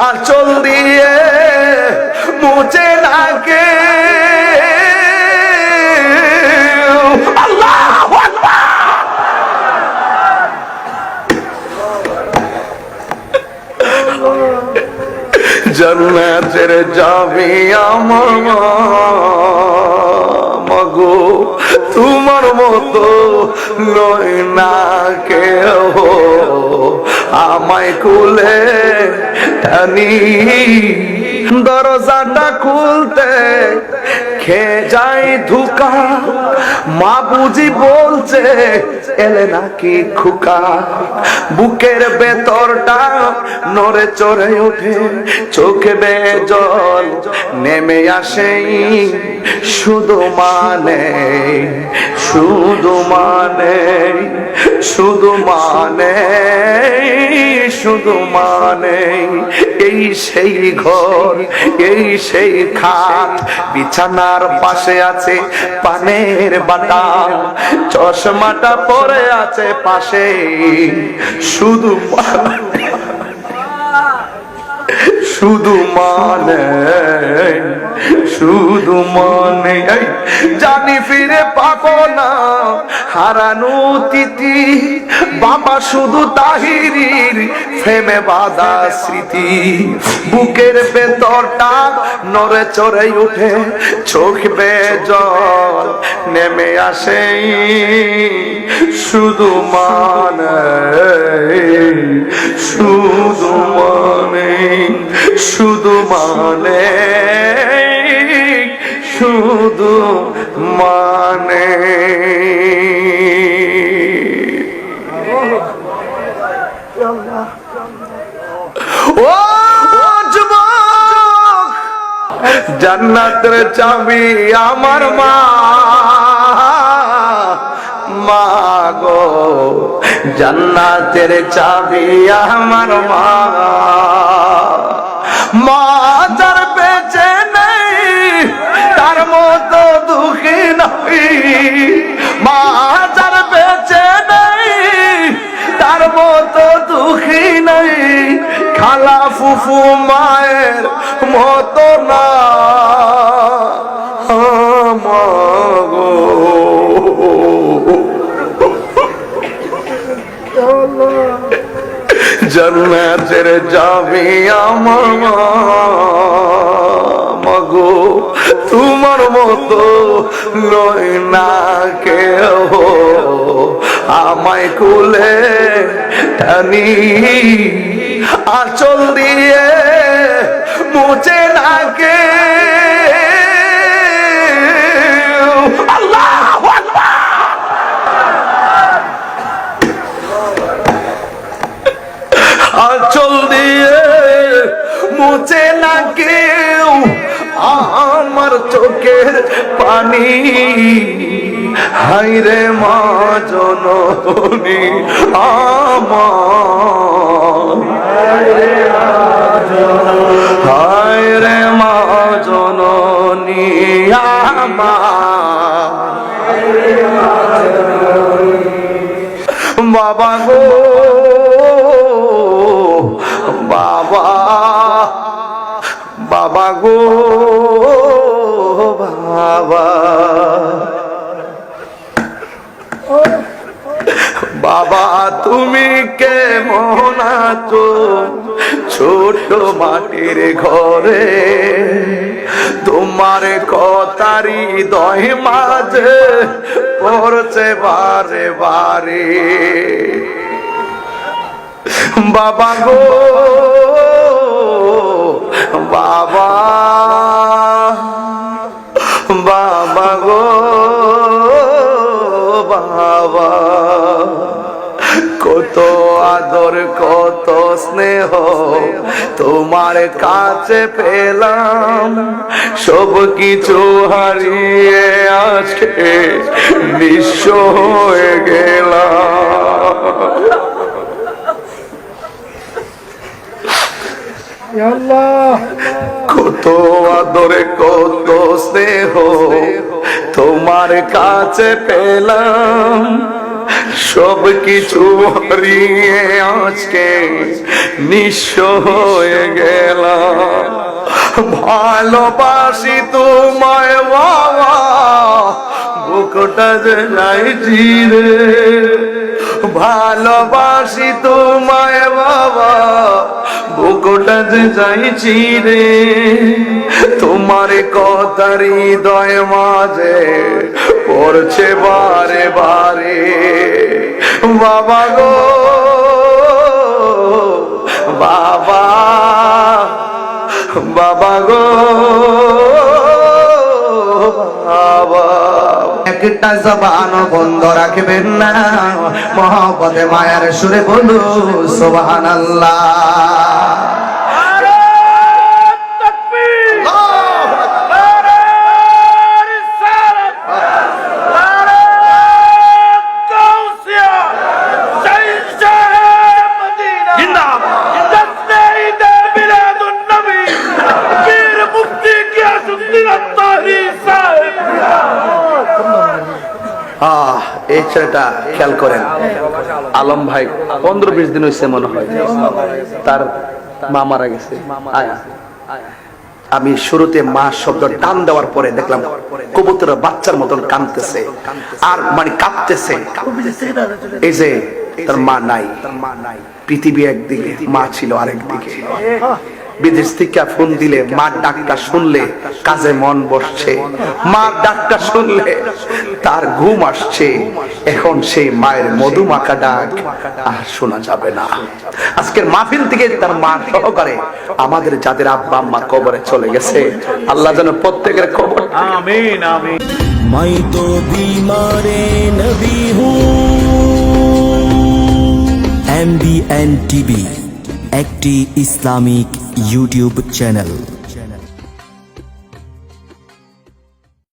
আঁচল দিয়ে মুছে নাকে আল্লাহু আকবার। জান্নাতের চাবি আমার মাগো, তোমার মতো নয় না কেউ, আমায় কুলে টানি। দরজাটা খুলতে খেয়ে যাই ধোঁকা, মা বুঝি বলছে এলে নাকি খোকা। বুকের ভেতরটা নড়ে চড়ে ওঠে, চোখে বেয়ে জল নেমে আসে, শুধু মানে শুধু মানে শুধু মানে শুধু মানে এই সেই ঘর, এই সেই খাট, বিছানার পাশে আছে পানের বাটা, চশমাটা পরে আছে পাশে, শুধু শুধু মানে শুধু মানে জানি ফিরে পাবো না হারানো তিথি, বাবা শুধু তাহিরির প্রেমে বাঁধা স্মৃতি। বুকের ভেতরটা নড়ে চড়ে উঠে, চোখ বেয়ে জল নেমে আসে, শুধু মানে শুধু মানে শুধু মানে শুধু মানে। ও যুবক, জান্নাতের চাবি আমার মা মাগো, জান্নাতের চাবি আমার মা। মা যার বেঁচে নেই তার মতো দুঃখী নই, মা যার বেঁচে নেই তার মতো দুঃখী নই, খালা ফুফু মায়ের মতো না মাগো। জান্নাতের চাবি আমার মাগো, তোমার মতো নয় না কেউ, আমায় কুলে টানি। আঁচল দিয়ে মুছে নাকে আল্লাহু আকবার। আঁচল দিয়ে মুছে না কেউ আমার চোখের পানি, হায়রে মা জননী আমার, হায়রে মা জননী আমার। বাবা গো বাবা, বাবা গো বাবা, বাবা তুমি কেমন আছো ছোট মাটির ঘরে, তোমার কথারি হৃদয় মাঝে পড়ছে বারে বারে। বাবা গো বাবা, বাবা গো বাবা, কত আদর কত স্নেহ তোমার কাছে পেলাম, সব কিছু হারিয়ে আজকে নিঃস্ব হয়ে গেলাম। কত আদরে কত স্নেহ তোমার কাছে পেলাম, সব কিছু হারিয়ে আজকে নিঃস্ব হয়ে গেল। ভালোবাসি তোমায় বাবা বুকটা যে যাইছি রে ভালোবাসি তোমায় বাবা বুকটা যে যাইছি রে তোমার কথা হৃদয় মাঝে পড়ছে বারে বারে বাবা গো বাবা বাবা গো বাবা একটা জবান বন্ধ রাখবেন না মহব্বতে মায়ার সুরে বলো সুবহানাল্লাহ এই ছেলেটা খেয়াল করেন আলম ভাই 15-20 দিন হয়েছে মনে হয় তার মা মারা গেছে আমি শুরুতে মা শব্দ টান দেওয়ার পরে দেখলাম কবুতরের বাচ্চার মতন কাঁদতেছে আর মানে কাঁপতেছে এই যে তার মা নাই পৃথিবী একদিকে মা ছিল আরেকদিকে বিদেশ থেকে ফোন দিলে মার ডাকটা শুনলে কাজে মন বসছে মার ডাকটা শুনলে তার ঘুম আসছে এখন সেই মায়ের মধুমাখা ডাক আর শোনা যাবে না আজকের মাহফিল থেকে তার মা সহকারে আমাদের যাদের আব্বা আম্মা কবরে চলে গেছে আল্লাহ যেন প্রত্যেকের কবর आमीन आमीन मैं तो बीमारे नबी हूँ MBN TV একটি ইসলামিক ইউটিউব চ্যানেল।